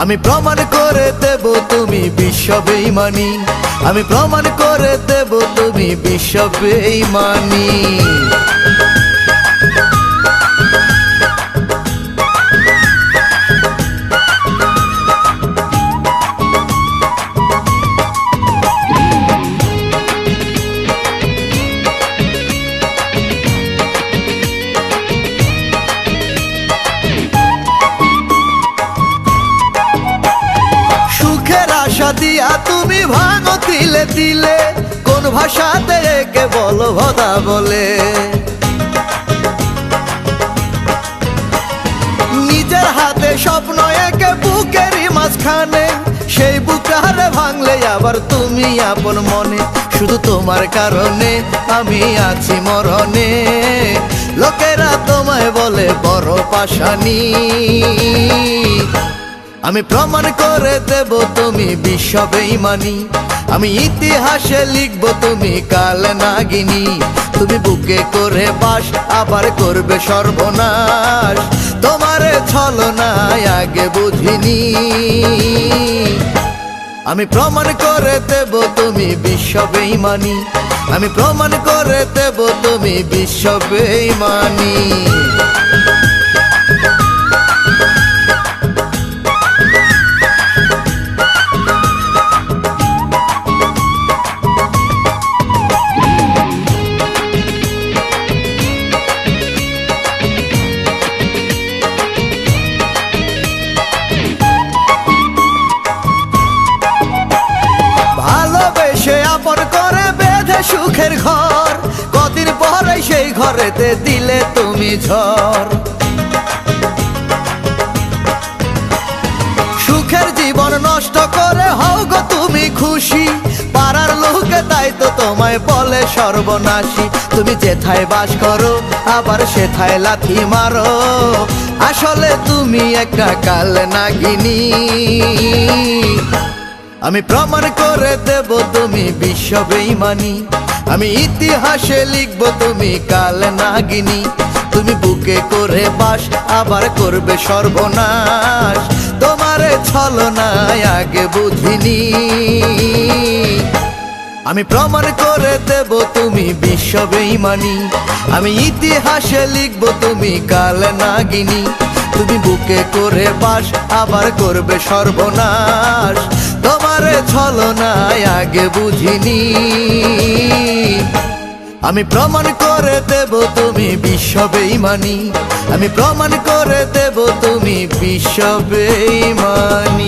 আমি প্রমাণ করে দেব তুমি বিশ্ব বেঈমানি, আমি প্রমাণ করে দেব তুমি বিশ্ব বেঈমানি। আশা দিয়া তুমি ভাঙো তিলে তিলে, কোন ভাষাতে একে বলো ভদা বলে। নিজের হাতে স্বপ্ন একে বুকেরই মাঝখানে, সেই বুকারে ভাঙলে আবার তুমি আপন মনে। শুধু তোমার কারণে আমি আছি মরণে, লোকেরা তোমায় বলে বড় পাষাণী। আমি প্রমাণ করে দেব তুমি বিশ্ব বেঈমানি, আমি ইতিহাসে লিখব তুমি কাল নাগিনী। তুমি বুকে করে বাস আবার করবে সর্বনাশ, তোমারে ছলনায় আগে বুঝিনি। আমি প্রমাণ করে দেব তুমি বিশ্ব বেঈমানি, আমি প্রমাণ করে দেব তুমি বিশ্ব বেঈমানি। আপন করে বেঁধে সুখের ঘর, কদিন পরে সেই ঘরেতে দিলে তুমি ঝড়। সুখের জীবন নষ্ট করে হও গো তুমি খুশি, পাড়ার লোকে তাই তো তোমায় বলে সর্বনাশী। তুমি যেথায় বাস করো আবার সেথায় লাথি মারো, আসলে তুমি একটা কাল নাগিনী। আমি প্রমাণ করে দেব তুমি বিশ্ব বেঈমানি, আমি ইতিহাসে লিখব তুমি কাল নাগিনী। তুমি বুকে করে বাস আবার করবে সর্বনাশ, তোমারে ছলনায় আগে বুঝিনি। আমি প্রমাণ করে দেব তুমি বিশ্ব বেঈমানি, আমি ইতিহাসে লিখব তুমি কাল নাগিনী। তুমি বুকে করে বাস আবার করবে সর্বনাশ, তোমারে ছলনায় আগে বুঝিনি। আমি প্রমাণ করে দেব তুমি বিশ্ব বেঈমানি, আমি প্রমাণ করে দেব তুমি বিশ্ব বেঈমানি।